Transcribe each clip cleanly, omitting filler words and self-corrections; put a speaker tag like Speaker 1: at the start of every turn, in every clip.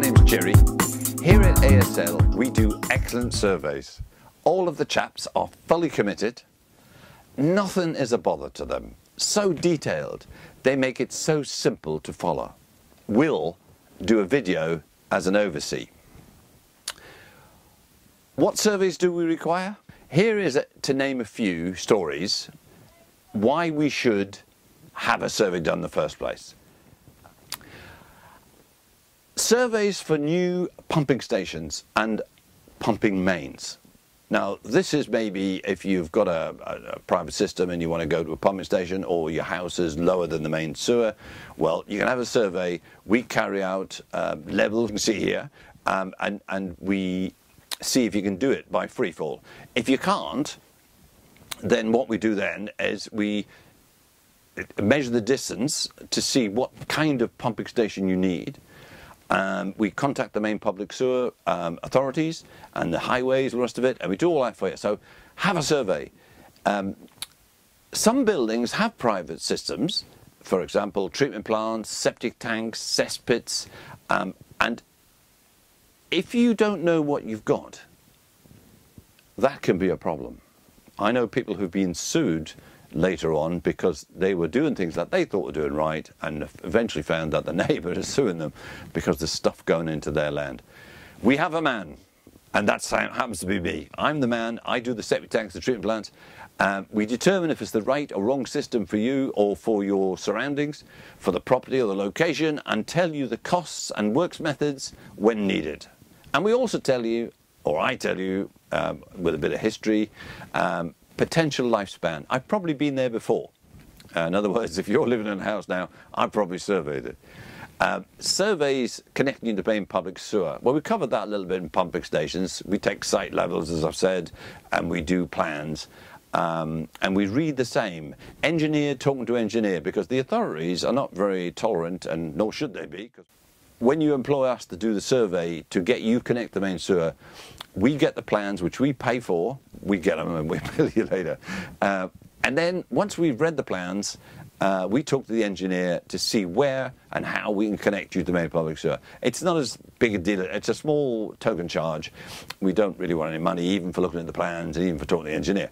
Speaker 1: name's Jerry. Here at ASL, we do excellent surveys. All of the chaps are fully committed. Nothing is a bother to them. So detailed, they make it so simple to follow. We'll do a video as an oversee. What surveys do we require? Here is, to name a few stories, why we should have a survey done in the first place. Surveys for new pumping stations and pumping mains. Now, this is maybe if you've got a private system and you want to go to a pumping station, or your house is lower than the main sewer. Well, you can have a survey. We carry out levels, you can see here, and we see if you can do it by freefall. If you can't, then what we do then is we measure the distance to see what kind of pumping station you need. We contact the main public sewer authorities and the highways, the rest of it, and we do all that for you. So have a survey. Some buildings have private systems, for example, treatment plants, septic tanks, cesspits, and if you don't know what you've got, that can be a problem. I know people who've been sued later on because they were doing things that they thought were doing right and eventually found that the neighbour is suing them because there's stuff going into their land. We have a man, and that happens to be me. I'm the man. I do the septic tanks, the treatment plants. We determine if it's the right or wrong system for you or for your surroundings, for the property or the location, and tell you the costs and works methods when needed. And we also tell you, or I tell you, with a bit of history, potential lifespan. I've probably been there before. In other words, if you're living in a house now, I've probably surveyed it. Surveys connecting to main public sewer. Well, we covered that a little bit in pumping stations. We take site levels, as I've said, and we do plans. And we read the same. Engineer talking to engineer, because the authorities are not very tolerant, and nor should they be. When you employ us to do the survey to get you connect the main sewer, we get the plans, which we pay for. We get them and we bill you later. And then once we've read the plans, we talk to the engineer to see where and how we can connect you to the main public sewer. It's not as big a deal. It's a small token charge. We don't really want any money, even for looking at the plans and even for talking to the engineer.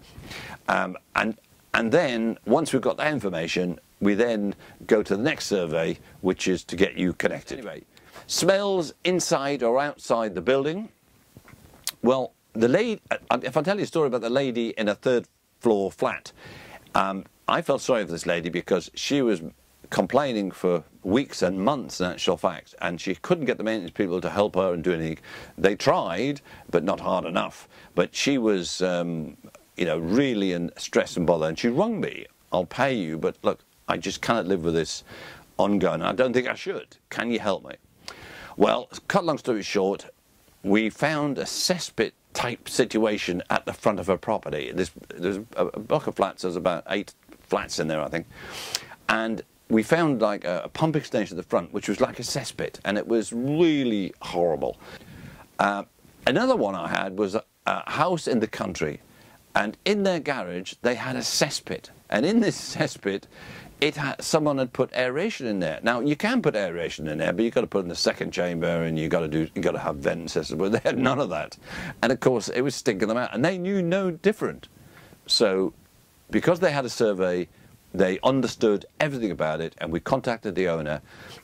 Speaker 1: And then once we've got that information, we then go to the next survey, which is to get you connected. Anyway, smells inside or outside the building. Well, the lady, if I tell you a story about the lady in a third floor flat, I felt sorry for this lady because she was complaining for weeks and months, in actual fact, and she couldn't get the maintenance people to help her and do anything. They tried, but not hard enough. But she was, you know, really in stress and bother, and she rung me. I'll pay you, but look, I just cannot live with this ongoing. I don't think I should. Can you help me? Well, cut long story short, we found a cesspit type situation at the front of her property. There's a block of flats. There's about 8 flats in there, I think. And we found like a pumping station at the front, which was like a cesspit, and it was really horrible. Another one I had was a house in the country, and in their garage they had a cesspit, and in this cesspit someone had put aeration in there. Now you can put aeration in there, but you've got to put in the second chamber, and you've got to have vent systems. But they had none of that, and of course it was stinking them out, and they knew no different. So, because they had a survey, they understood everything about it, and we contacted the owner,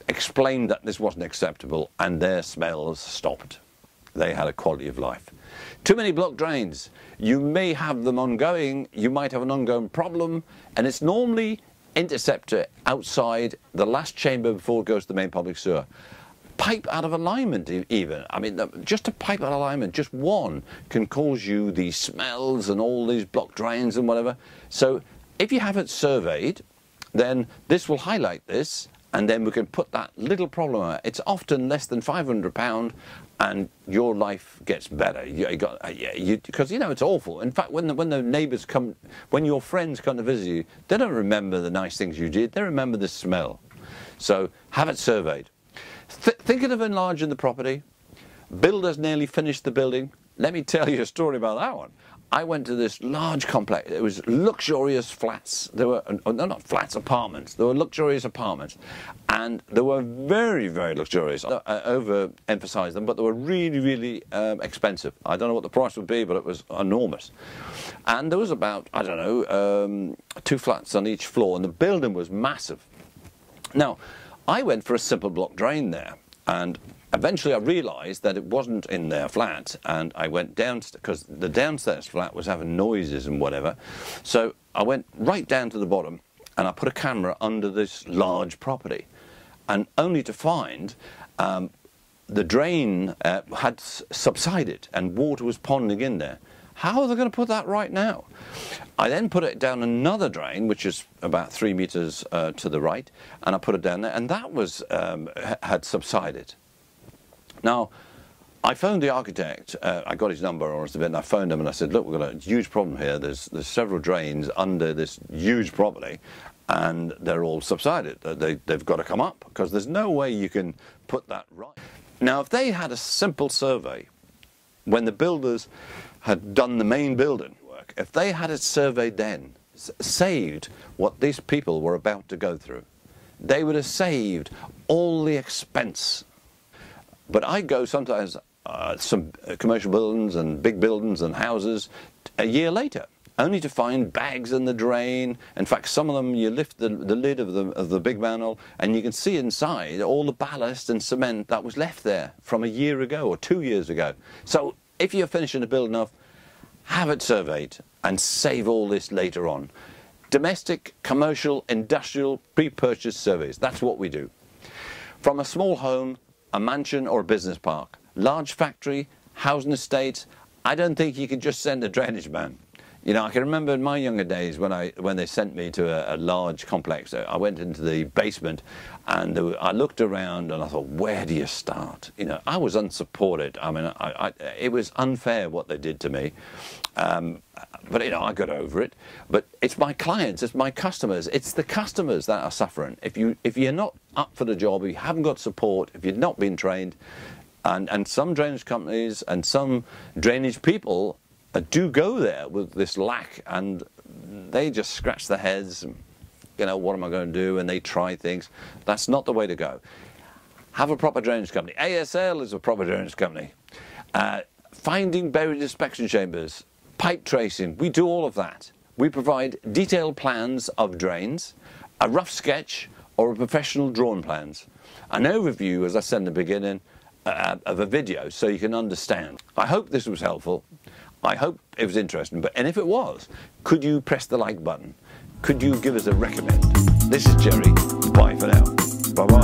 Speaker 1: explained that this wasn't acceptable, and their smells stopped. They had a quality of life. Too many blocked drains. You may have them ongoing. You might have an ongoing problem, and it's normally interceptor outside the last chamber before it goes to the main public sewer. Pipe out of alignment even. I mean, just a pipe out of alignment, just one, can cause you these smells and all these blocked drains and whatever. So if you have it surveyed, then this will highlight this, and then we can put that little problem out. It's often less than £500, and your life gets better. Because you know it's awful. In fact, when the neighbours come, when your friends come to visit you, they don't remember the nice things you did. They remember the smell. So have it surveyed. Thinking of enlarging the property, builders nearly finished the building. Let me tell you a story about that one. I went to this large complex. It was luxurious flats. There were, no, not flats, apartments. There were luxurious apartments. And they were very, very luxurious. I overemphasized them, but they were really, really expensive. I don't know what the price would be, but it was enormous. And there was about, I don't know, 2 flats on each floor, and the building was massive. Now, I went for a simple block drain there, and eventually I realised that it wasn't in their flat, and I went downstairs, because the downstairs flat was having noises and whatever. So I went right down to the bottom, and I put a camera under this large property, and only to find the drain had subsided and water was ponding in there. How are they going to put that right now? I then put it down another drain, which is about 3 meters to the right, and I put it down there, and that was had subsided. Now, I phoned the architect. I got his number, and I phoned him and I said, look, we've got a huge problem here. There's several drains under this huge property, and they're all subsided. They've got to come up, because there's no way you can put that right. Now, if they had a simple survey, when the builders had done the main building work, if they had it surveyed then, saved what these people were about to go through, they would have saved all the expense. But I go sometimes some commercial buildings and big buildings and houses a year later, only to find bags in the drain. In fact, some of them, you lift the lid of the big manhole and you can see inside all the ballast and cement that was left there from a year ago or 2 years ago. So if you're finishing a building off, have it surveyed and save all this later on. Domestic, commercial, industrial, pre-purchase surveys, that's what we do. From a small home, a mansion or a business park, large factory, housing estate, I don't think you can just send a drainage man. You know, I can remember in my younger days when they sent me to a large complex. I went into the basement and I looked around and I thought, where do you start? You know, I was unsupported. I mean, it was unfair what they did to me. But, you know, I got over it. But it's my clients, it's my customers. It's the customers that are suffering. If you're not up for the job, if you haven't got support, if you've not been trained, and some drainage companies and some drainage people do go there with this lack, and they just scratch their heads, you know, what am I going to do? And they try things. That's not the way to go. Have a proper drainage company. ASL is a proper drainage company. Finding buried inspection chambers, pipe tracing, we do all of that. We provide detailed plans of drains, a rough sketch, or a professional drawn plans. An overview, as I said in the beginning, of a video so you can understand. I hope this was helpful. I hope it was interesting, and if it was, could you press the like button? Could you give us a recommend? This is Jerry. Bye for now. Bye-bye.